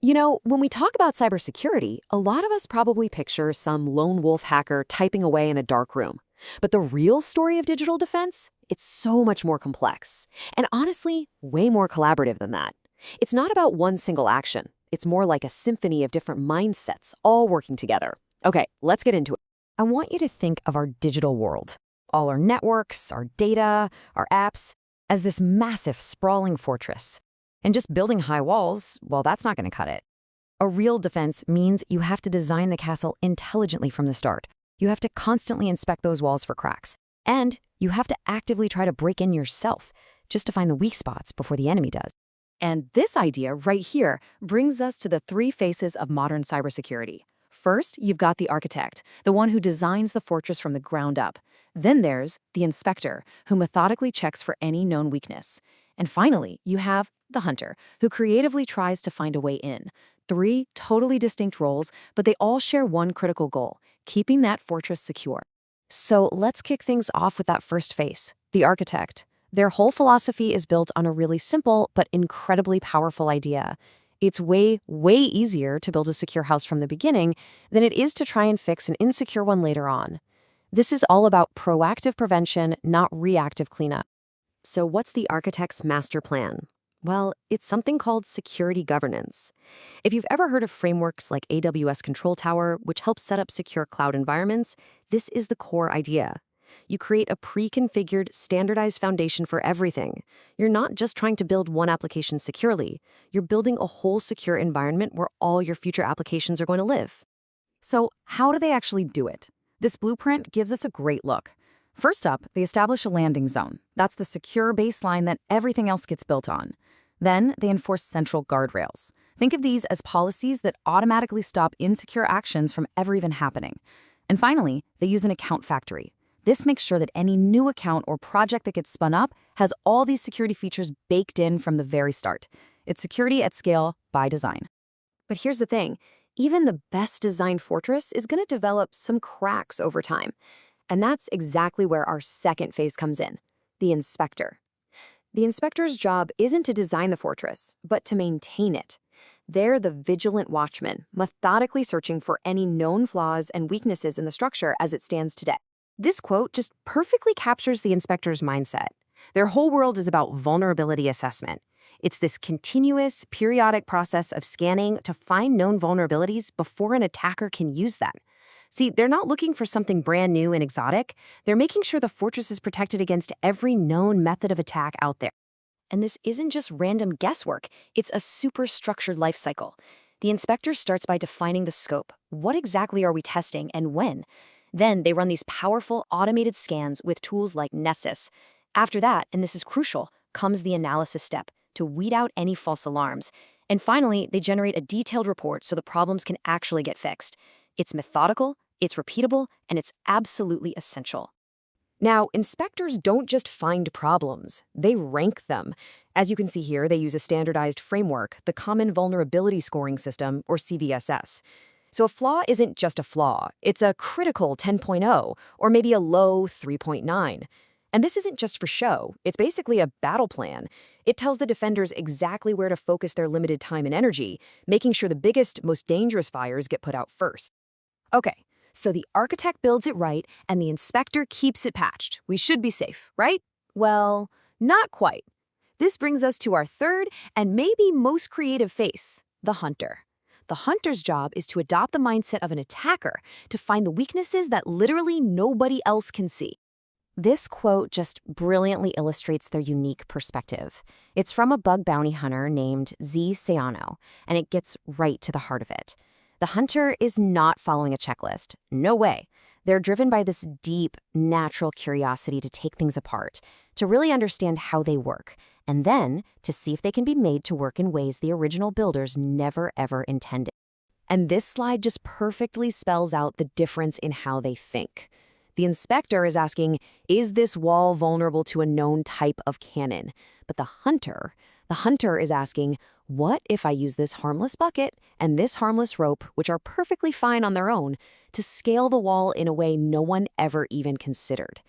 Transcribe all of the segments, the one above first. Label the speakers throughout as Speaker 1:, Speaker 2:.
Speaker 1: When we talk about cybersecurity, a lot of us probably picture some lone wolf hacker typing away in a dark room. But the real story of digital defense, it's so much more complex. And honestly, way more collaborative than that. It's not about one single action. It's more like a symphony of different mindsets all working together. Okay, let's get into it. I want you to think of our digital world, all our networks, our data, our apps, as this massive, sprawling fortress. And just building high walls, well, that's not going to cut it. A real defense means you have to design the castle intelligently from the start. You have to constantly inspect those walls for cracks. And you have to actively try to break in yourself, just to find the weak spots before the enemy does.
Speaker 2: And this idea right here brings us to the three faces of modern cybersecurity. First, you've got the architect, the one who designs the fortress from the ground up. Then there's the inspector, who methodically checks for any known weakness. And finally, you have the hunter, who creatively tries to find a way in. Three totally distinct roles, but they all share one critical goal: keeping that fortress secure.
Speaker 1: So let's kick things off with that first face, the architect. Their whole philosophy is built on a really simple but incredibly powerful idea. It's way, way easier to build a secure house from the beginning than it is to try and fix an insecure one later on. This is all about proactive prevention, not reactive cleanup. So what's the architect's master plan? Well, it's something called security governance. If you've ever heard of frameworks like AWS Control Tower, which helps set up secure cloud environments, this is the core idea. You create a pre-configured, standardized foundation for everything. You're not just trying to build one application securely. You're building a whole secure environment where all your future applications are going to live. So how do they actually do it? This blueprint gives us a great look. First up, they establish a landing zone. That's the secure baseline that everything else gets built on. Then they enforce central guardrails. Think of these as policies that automatically stop insecure actions from ever even happening. And finally, they use an account factory. This makes sure that any new account or project that gets spun up has all these security features baked in from the very start. It's security at scale by design. But here's the thing. Even the best designed fortress is going to develop some cracks over time. And that's exactly where our second phase comes in, the inspector. The inspector's job isn't to design the fortress, but to maintain it. They're the vigilant watchmen, methodically searching for any known flaws and weaknesses in the structure as it stands today. This quote just perfectly captures the inspector's mindset. Their whole world is about vulnerability assessment. It's this continuous, periodic process of scanning to find known vulnerabilities before an attacker can use them. See, they're not looking for something brand new and exotic. They're making sure the fortress is protected against every known method of attack out there. And this isn't just random guesswork. It's a super structured life cycle. The inspector starts by defining the scope. What exactly are we testing and when? Then they run these powerful automated scans with tools like Nessus. After that, and this is crucial, comes the analysis step to weed out any false alarms. And finally, they generate a detailed report so the problems can actually get fixed. It's methodical, it's repeatable, and it's absolutely essential. Now, inspectors don't just find problems, they rank them. As you can see here, they use a standardized framework, the Common Vulnerability Scoring System, or CVSS. So a flaw isn't just a flaw, it's a critical 10.0, or maybe a low 3.9. And this isn't just for show, it's basically a battle plan. It tells the defenders exactly where to focus their limited time and energy, making sure the biggest, most dangerous fires get put out first. Okay, so the architect builds it right, and the inspector keeps it patched. We should be safe, right? Well, not quite. This brings us to our third and maybe most creative face, the hunter. The hunter's job is to adopt the mindset of an attacker, to find the weaknesses that literally nobody else can see. This quote just brilliantly illustrates their unique perspective. It's from a bug bounty hunter named Z. Sayano, and it gets right to the heart of it. The hunter is not following a checklist. No way. They're driven by this deep, natural curiosity to take things apart, to really understand how they work, and then to see if they can be made to work in ways the original builders never ever intended. And this slide just perfectly spells out the difference in how they think. The inspector is asking, is this wall vulnerable to a known type of cannon? But the hunter is asking, what if I use this harmless bucket and this harmless rope, which are perfectly fine on their own, to scale the wall in a way no one ever even considered?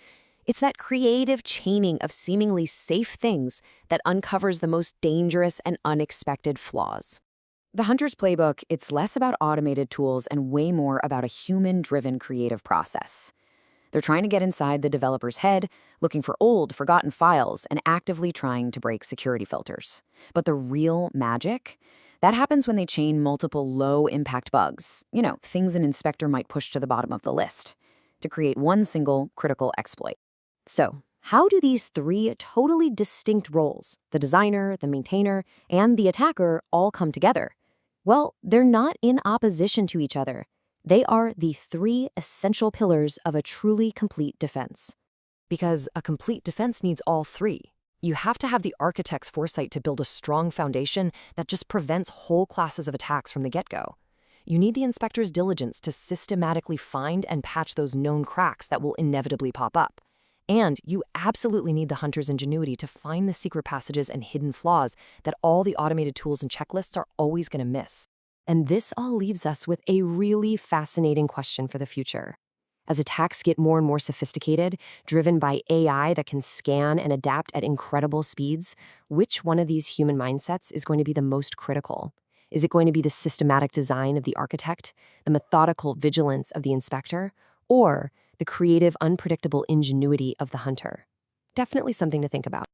Speaker 1: It's that creative chaining of seemingly safe things that uncovers the most dangerous and unexpected flaws.
Speaker 2: The hunter's playbook, it's less about automated tools and way more about a human-driven creative process. They're trying to get inside the developer's head, looking for old, forgotten files, and actively trying to break security filters. But the real magic? That happens when they chain multiple low-impact bugs, things an inspector might push to the bottom of the list, to create one single critical exploit.
Speaker 1: So, how do these three totally distinct roles, the designer, the maintainer, and the attacker, all come together? Well, they're not in opposition to each other. They are the three essential pillars of a truly complete defense. Because a complete defense needs all three. You have to have the architect's foresight to build a strong foundation that just prevents whole classes of attacks from the get-go. You need the inspector's diligence to systematically find and patch those known cracks that will inevitably pop up. And you absolutely need the hunter's ingenuity to find the secret passages and hidden flaws that all the automated tools and checklists are always going to miss. And this all leaves us with a really fascinating question for the future. As attacks get more and more sophisticated, driven by AI that can scan and adapt at incredible speeds, which one of these human mindsets is going to be the most critical? Is it going to be the systematic design of the architect, the methodical vigilance of the inspector, or the creative, unpredictable ingenuity of the hunter? Definitely something to think about.